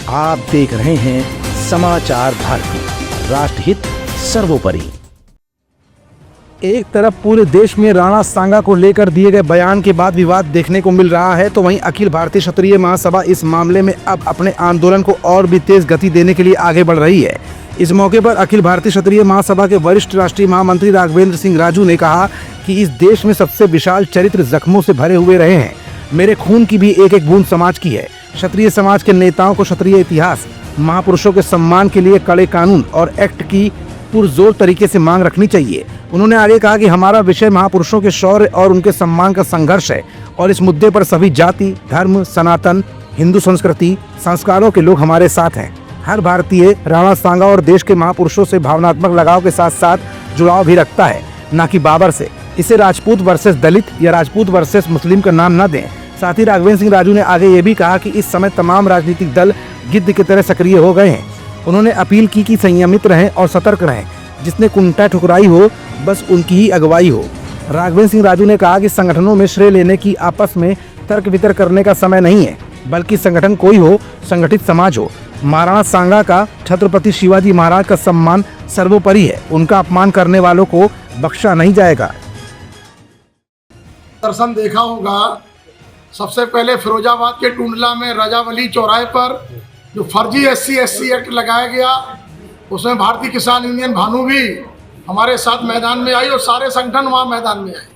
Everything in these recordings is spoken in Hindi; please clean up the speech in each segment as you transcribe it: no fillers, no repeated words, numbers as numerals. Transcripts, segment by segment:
आप देख रहे हैं समाचार भारती, राष्ट्रहित सर्वोपरि। एक तरफ पूरे देश में राणा सांगा को लेकर दिए गए बयान के बाद विवाद देखने को मिल रहा है, तो वहीं अखिल भारतीय क्षत्रिय महासभा इस मामले में अब अपने आंदोलन को और भी तेज गति देने के लिए आगे बढ़ रही है। इस मौके पर अखिल भारतीय क्षत्रिय महासभा के वरिष्ठ राष्ट्रीय महामंत्री राघवेंद्र सिंह राजू ने कहा कि इस देश में सबसे विशाल चरित्र जख्मों से भरे हुए रहे हैं। मेरे खून की भी एक एक बूंद समाज की है। क्षत्रिय समाज के नेताओं को क्षत्रिय इतिहास, महापुरुषों के सम्मान के लिए कड़े कानून और एक्ट की पुरजोर तरीके से मांग रखनी चाहिए। उन्होंने आगे कहा कि हमारा विषय महापुरुषों के शौर्य और उनके सम्मान का संघर्ष है और इस मुद्दे पर सभी जाति, धर्म, सनातन हिंदू संस्कृति, संस्कारों के लोग हमारे साथ हैं। हर भारतीय राणा सांगा और देश के महापुरुषों से भावनात्मक लगाव के साथ साथ जुड़ाव भी रखता है, न कि बाबर से। इसे राजपूत वर्सेस दलित या राजपूत वर्सेस मुस्लिम का नाम न दें। साथ ही राघवेंद्र सिंह राजू ने आगे ये भी कहा कि इस समय तमाम राजनीतिक दल गिद्ध की तरह सक्रिय हो गए हैं। उन्होंने अपील की कि संयमित रहें और सतर्क रहें। जिसने कुंठा ठुकराई हो बस उनकी ही अगुवाई हो। राघवेंद्र सिंह राजू ने कहा कि संगठनों में श्रेय लेने की आपस में तर्क वितर्क करने का समय नहीं है, बल्कि संगठन कोई हो, संगठित समाज हो। महाराणा सांगा का छत्रपति शिवाजी महाराज का सम्मान सर्वोपरि है। उनका अपमान करने वालों को बख्शा नहीं जाएगा। दर्शन देखा होगा, सबसे पहले फिरोजाबाद के टुंडला में रजावली चौराहे पर जो फर्जी SC SC एक्ट लगाया गया, उसमें भारतीय किसान यूनियन भानु भी हमारे साथ मैदान में आई और सारे संगठन वहाँ मैदान में आए।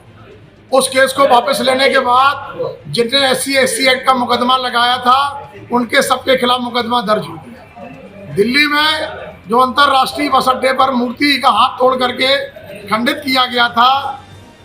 उस केस को वापस लेने के बाद जिनने SC SC एक्ट का मुकदमा लगाया था, उनके सबके खिलाफ मुकदमा दर्ज हो गया। दिल्ली में जो अंतर्राष्ट्रीय बस अड्डे पर मूर्ति का हाथ तोड़ करके खंडित किया गया था,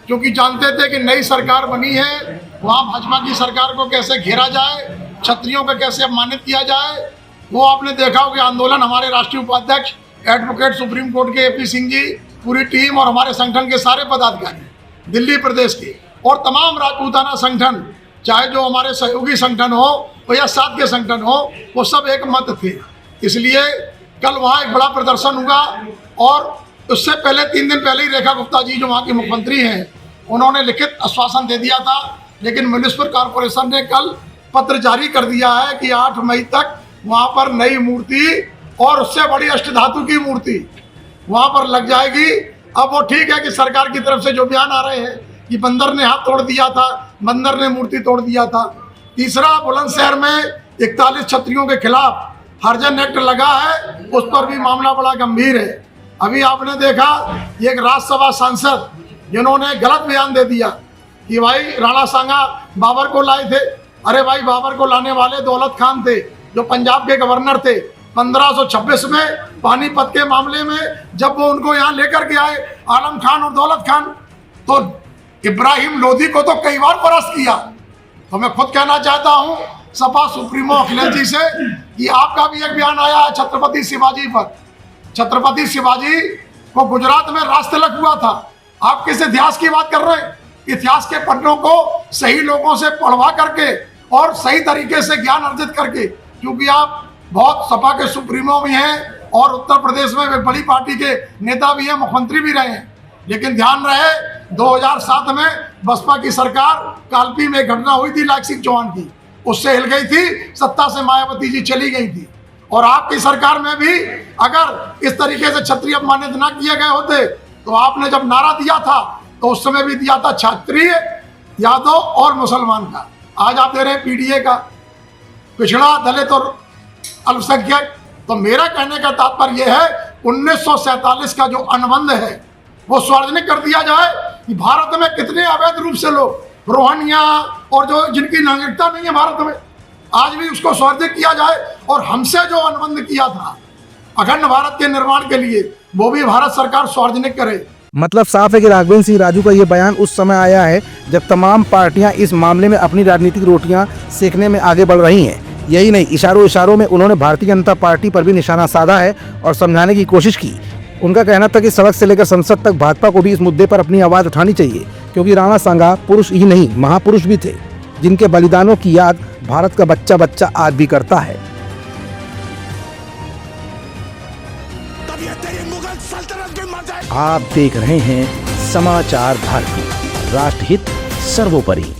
क्योंकि जानते थे कि नई सरकार बनी है, वहाँ भाजपा की सरकार को कैसे घेरा जाए, क्षत्रियों को कैसे अपमानित किया जाए। वो आपने देखा हो कि आंदोलन हमारे राष्ट्रीय उपाध्यक्ष एडवोकेट सुप्रीम कोर्ट के AP सिंह जी, पूरी टीम और हमारे संगठन के सारे पदाधिकारी दिल्ली प्रदेश के और तमाम राजपूताना संगठन, चाहे जो हमारे सहयोगी संगठन हो या साथ के संगठन हो, वो सब एक मत थे। इसलिए कल वहाँ एक बड़ा प्रदर्शन हुआ और उससे पहले 3 दिन पहले ही रेखा गुप्ता जी जो वहाँ की मुख्यमंत्री हैं, उन्होंने लिखित आश्वासन दे दिया था। लेकिन म्युनिसिपल कॉरपोरेशन ने कल पत्र जारी कर दिया है कि 8 मई तक वहाँ पर नई मूर्ति और उससे बड़ी अष्टधातु की मूर्ति वहाँ पर लग जाएगी। अब वो ठीक है कि सरकार की तरफ से जो बयान आ रहे हैं कि बंदर ने हाथ तोड़ दिया था, बंदर ने मूर्ति तोड़ दिया था। तीसरा, बुलंदशहर में 41 क्षत्रियों के खिलाफ हरिजन एक्ट लगा है, उस पर भी मामला बड़ा गंभीर है। अभी आपने देखा एक राज्यसभा सांसद जिन्होंने गलत बयान दे दिया कि भाई राणा सांगा बाबर को लाए थे। अरे भाई, बाबर को लाने वाले दौलत खान थे जो पंजाब के गवर्नर थे। 1526 में पानीपत के मामले में जब वो उनको यहाँ लेकर के आए, आलम खान और दौलत खान, तो इब्राहिम लोधी को तो कई बार परास्त किया। तो मैं खुद कहना चाहता हूँ सपा सुप्रीमो अखिलेश जी से कि आपका भी एक बयान आया है छत्रपति शिवाजी पर। छत्रपति शिवाजी को गुजरात में राज तिलक हुआ था। आप किस इतिहास की बात कर रहे हैं? इतिहास के पन्नों को सही लोगों से पढ़वा करके और सही तरीके से ज्ञान अर्जित करके, क्योंकि आप बहुत सपा के सुप्रीमो भी हैं और उत्तर प्रदेश में एक बड़ी पार्टी के नेता भी हैं, मुख्यमंत्री भी रहे हैं। लेकिन ध्यान रहे 2007 में बसपा की सरकार, कालपी में घटना हुई थी लाख सिंह चौहान की, उससे हिल गई थी, सत्ता से मायावती जी चली गई थी। और आपकी सरकार में भी अगर इस तरीके से क्षत्रिय अपमानित ना किए गए होते, तो आपने जब नारा दिया था तो उस समय भी दिया था क्षत्रिय, यादव और मुसलमान का। आज आप दे रहे हैं PDA का, पिछड़ा, दलित और अल्पसंख्यक। तो मेरा कहने का तात्पर्य यह है 1947 का जो अनुबंध है वो सार्वजनिक कर दिया जाए कि भारत में कितने अवैध रूप से लोग, रोहंग्या और जो जिनकी नागरिकता नहीं है भारत में, आज भी उसको सार्वजनिक किया जाए। और हमसे जो अनुबंध किया था अखंड भारत के निर्माण के लिए, वो भी भारत सरकार सार्वजनिक करे। मतलब साफ है कि राघवेंद्र सिंह राजू का ये बयान उस समय आया है जब तमाम पार्टियां इस मामले में अपनी राजनीतिक रोटियां सेकने में आगे बढ़ रही हैं। यही नहीं, इशारों इशारों में उन्होंने भारतीय जनता पार्टी पर भी निशाना साधा है और समझाने की कोशिश की। उनका कहना था कि सड़क से लेकर संसद तक भाजपा को भी इस मुद्दे पर अपनी आवाज़ उठानी चाहिए, क्योंकि राणा सांगा पुरुष ही नहीं महापुरुष भी थे, जिनके बलिदानों की याद भारत का बच्चा बच्चा आज भी करता है। आप देख रहे हैं समाचार भारती, राष्ट्रहित सर्वोपरि।